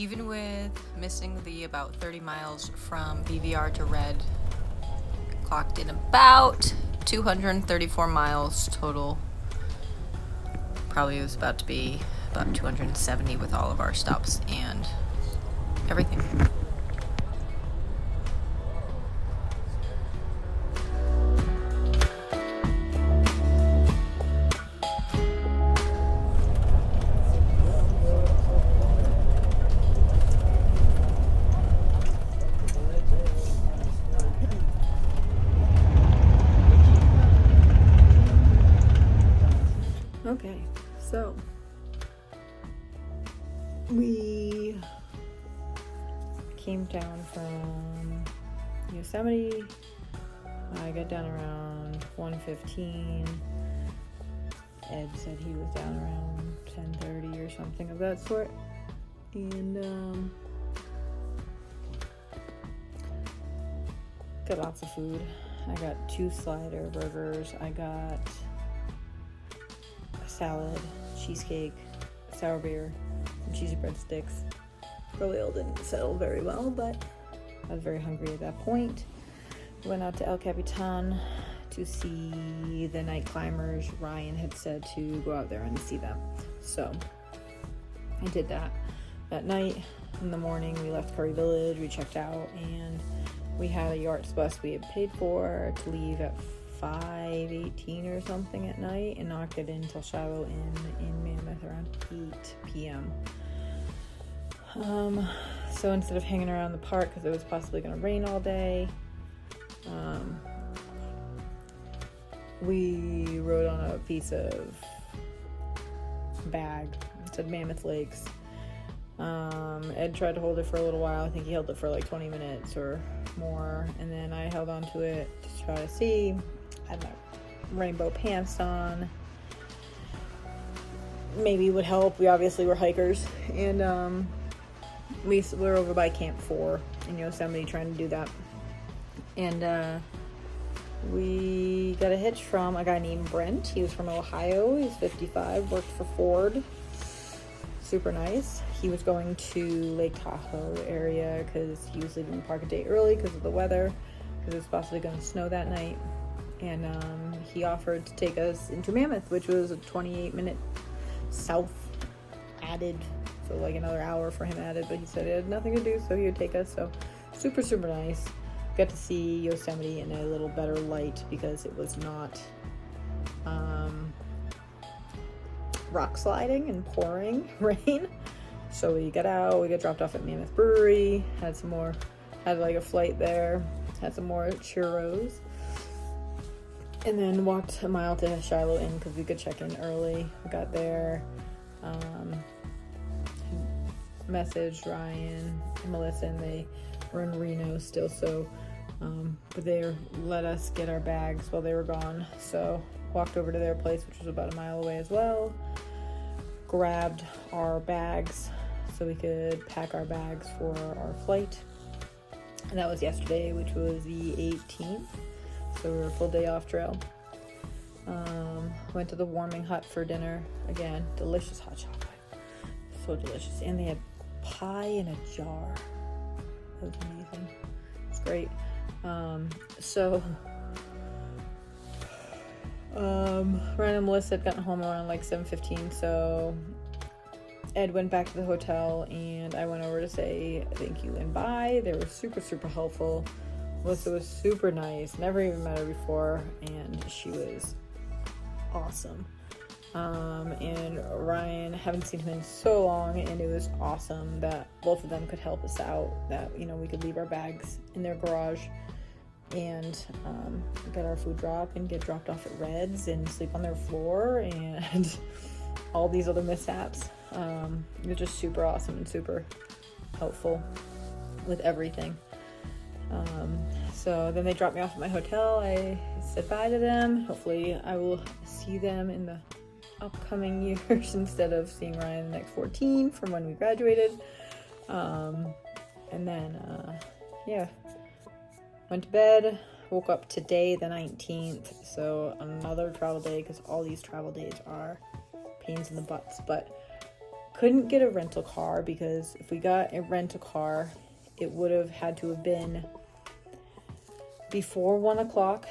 Even with missing the about 30 miles from BVR to Red, clocked in about 234 miles total. Probably was about to be about 270 with all of our stops and everything. Okay, so we came down from Yosemite. I got down around 1:15. Ed said he was down around 10:30 or something of that sort. And got lots of food. I got 2 slider burgers. I got a salad, cheesecake, sour beer, and cheesy breadsticks. Probably all didn't settle very well, but I was very hungry at that point. Went out to El Capitan to see the night climbers. Ryan had said to go out there and see them. So I did that. That night, in the morning, we left Curry Village, we checked out, and we had a Yachts bus we had paid for to leave at 5:18 or something at night and not get in until Shiloh in Mammoth around 8 p.m. So instead of hanging around the park because it was possibly going to rain all day, we rode on a piece of bag. It said Mammoth Lakes. Ed tried to hold it for a little while. I think he held it for like 20 minutes or more, and then I held on to it to try to see. I had my rainbow pants on. Maybe it would help. We obviously were hikers, and we were over by Camp 4 in Yosemite trying to do that. And we got a hitch from a guy named Brent. He was from Ohio. He's 55, worked for Ford. Super nice. He was going to Lake Tahoe area because he was leaving the park a day early because of the weather, because it was possibly going to snow that night. And he offered to take us into Mammoth, which was a 28-minute south added, so like another hour for him added, but he said it had nothing to do, so he would take us. So super, super nice. Got to see Yosemite in a little better light because it was not rock sliding and pouring rain. So we got out, we got dropped off at Mammoth Brewery, had like a flight there, had some more churros, and then walked a mile to Shiloh Inn because we could check in early. We got there, messaged Ryan and Melissa, and they were in Reno still, so but they let us get our bags while they were gone. So walked over to their place, which was about a mile away as well, grabbed our bags so we could pack our bags for our flight. And that was yesterday, which was the 18th. So we were a full day off trail. Went to the warming hut for dinner. Again, delicious hot chocolate. So delicious. And they had pie in a jar. That was amazing. It's great. Ryan and Melissa had gotten home around like 7:15, so Ed went back to the hotel and I went over to say thank you and bye. They were super, super helpful. Melissa was super nice. Never even met her before, and she was awesome. And Ryan, haven't seen him in so long, and it was awesome that both of them could help us out, that, you know, we could leave our bags in their garage and get our food drop and get dropped off at Red's and sleep on their floor and all these other mishaps. It was just super awesome and super helpful with everything. So then they dropped me off at my hotel. I said bye to them. Hopefully I will see them in the upcoming years instead of seeing Ryan the next 14 from when we graduated. And then went to bed, woke up today the 19th, so another travel day, because all these travel days are pains in the butts, but couldn't get a rental car because if we got a rental car, it would have had to have been before 1 o'clock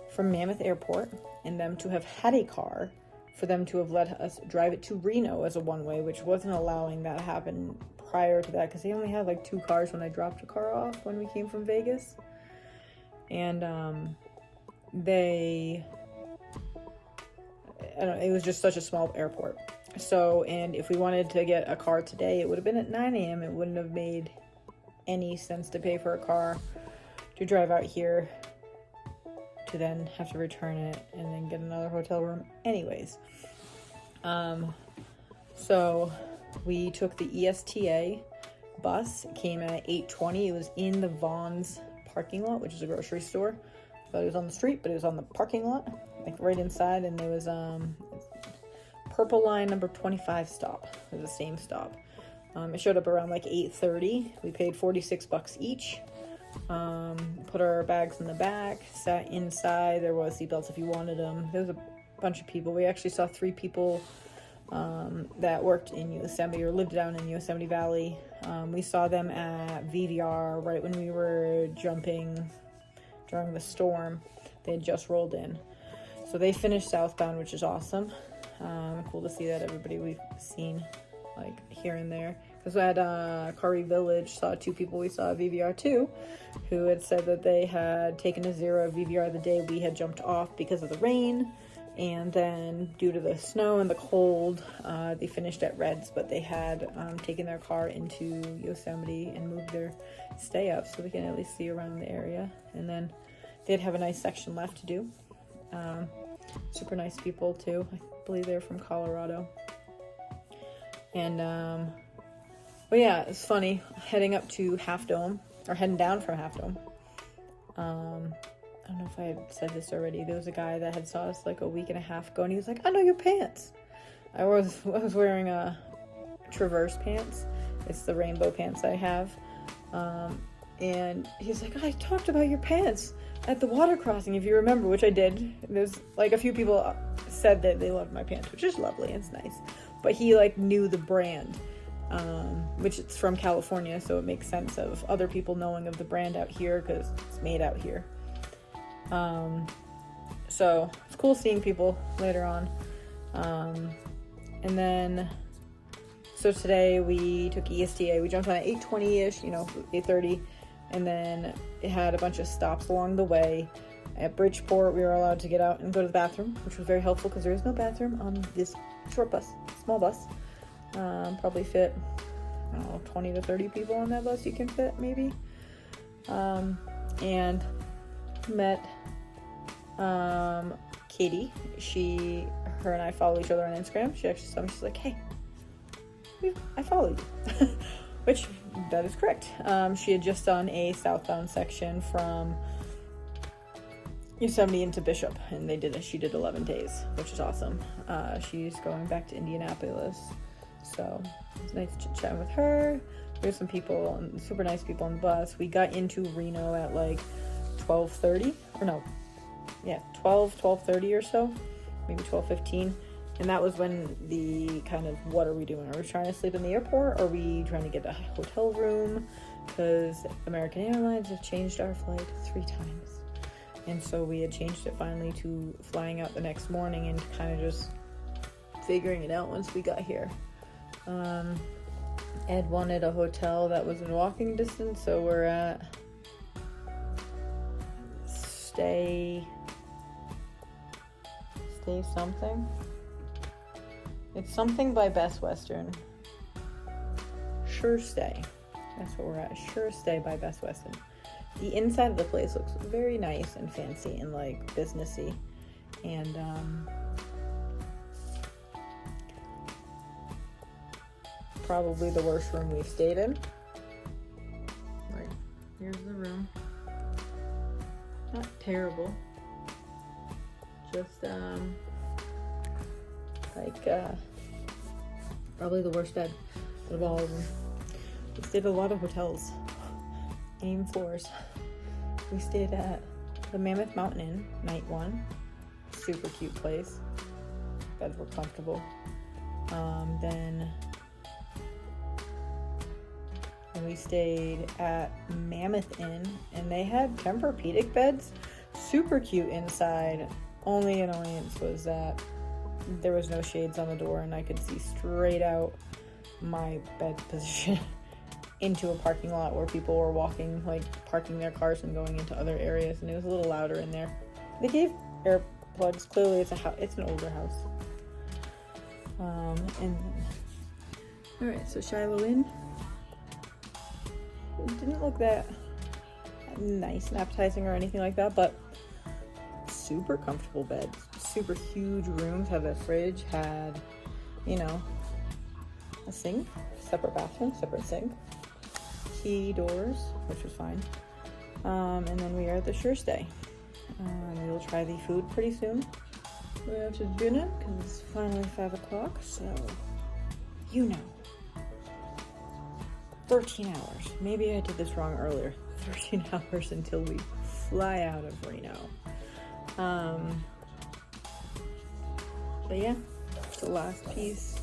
from Mammoth Airport, and them to have had a car for them to have let us drive it to Reno as a one-way, which wasn't allowing that to happen prior to that, because they only had like 2 cars when I dropped a car off when we came from Vegas. And it was just such a small airport. So, and if we wanted to get a car today, it would have been at 9 a.m. It wouldn't have made any sense to pay for a car to drive out here to then have to return it and then get another hotel room anyways. So we took the ESTA bus. It came at 8:20. It was in the Vaughn's parking lot, which is a grocery store. So it was on the street, but it was on the parking lot, like right inside, and there was Purple Line number 25 stop. It was the same stop. It showed up around like 8:30. We paid $46 each. Put our bags in the back, sat inside. There was seatbelts if you wanted them. There was a bunch of people. We actually saw 3 people that worked in Yosemite or lived down in Yosemite Valley. We saw them at VVR right when we were jumping during the storm. They had just rolled in. So they finished southbound, which is awesome. Cool to see that everybody we've seen like here and there. Because we had Kari Village, saw 2 people we saw at VVR too, who had said that they had taken a 0 at VVR the day we had jumped off because of the rain. And then due to the snow and the cold, they finished at Reds, but they had taken their car into Yosemite and moved their stay up so they can at least see around the area. And then they'd have a nice section left to do. Super nice people too. I believe they're from Colorado. And but yeah, it's funny heading up to Half Dome, or heading down from Half Dome. I don't know if I had said this already. There was a guy that had saw us like a week and a half ago, and he was like, "I know your pants." I was wearing a Traverse pants. It's the rainbow pants I have. And he's like, "I talked about your pants at the water crossing, if you remember," which I did. There's like a few people said that they loved my pants, which is lovely. It's nice. But he like knew the brand, which it's from California, so it makes sense of other people knowing of the brand out here because it's made out here. So it's cool seeing people later on. And then, so today we took ESTA. We jumped on at 8:20-ish, 8:30. And then it had a bunch of stops along the way. At Bridgeport, we were allowed to get out and go to the bathroom, which was very helpful because there is no bathroom on this short bus, small bus. Probably fit, 20 to 30 people on that bus you can fit, maybe. And met Katie. Her and I follow each other on Instagram. She actually saw me. She's like, "Hey, I follow you." Which, that is correct. She had just done a southbound section from Yosemite into Bishop, and she did 11 days, which is awesome. She's going back to Indianapolis, so it was nice chatting with her. There's some people, super nice people on the bus. We got into Reno at like 12:30, or no, yeah, 12:30 or so, maybe 12:15. And that was when the kind of, what are we doing? Are we trying to sleep in the airport? Or are we trying to get a hotel room? Because American Airlines have changed our flight 3 times. And so we had changed it finally to flying out the next morning and kind of just figuring it out once we got here. Ed wanted a hotel that was in walking distance, so we're at Stay something. It's something by Best Western. Sure Stay. That's what we're at. Sure Stay by Best Western. The inside of the place looks very nice and fancy and like businessy. And probably the worst room we've stayed in. Like, here's the room. Not terrible. Just probably the worst bed out of all of them. We stayed at a lot of hotels, AIM floors. We stayed at the Mammoth Mountain Inn, night 1. Super cute place. Beds were comfortable. Then we stayed at Mammoth Inn, and they had Tempur-Pedic beds. Super cute inside. Only annoyance was that there was no shades on the door, and I could see straight out my bed position into a parking lot where people were walking, like parking their cars and going into other areas, and it was a little louder in there. They gave earplugs. Clearly, it's an older house. And then, all right, so Shiloh Inn. It didn't look that nice and appetizing or anything like that, but super comfortable beds. Super huge rooms. Had a fridge. Had, you know, a sink, separate bathroom, separate sink, key doors, which was fine. And then we are at the Sure Stay. We will try the food pretty soon. We have to do it because it's finally 5 o'clock, so you know. 13 hours. Maybe I did this wrong earlier. 13 hours until we fly out of Reno. But yeah, it's the last piece.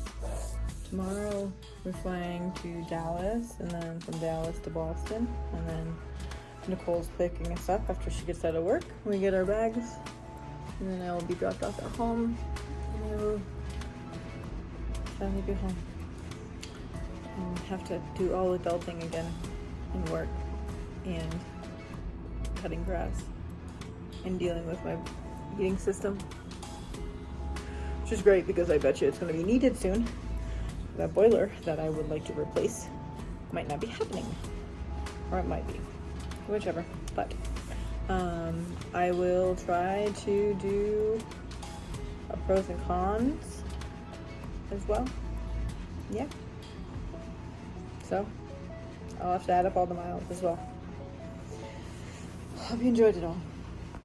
Tomorrow we're flying to Dallas, and then from Dallas to Boston, and then Nicole's picking us up after she gets out of work. We get our bags, and then I will be dropped off at home, and I will finally be home. And have to do all adulting again, and work, and cutting grass, and dealing with my heating system. Which is great because I bet you it's going to be needed soon. That boiler that I would like to replace might not be happening. Or it might be. Whichever. But I will try to do a pros and cons as well. Yeah. So I'll have to add up all the miles as well. Hope you enjoyed it all.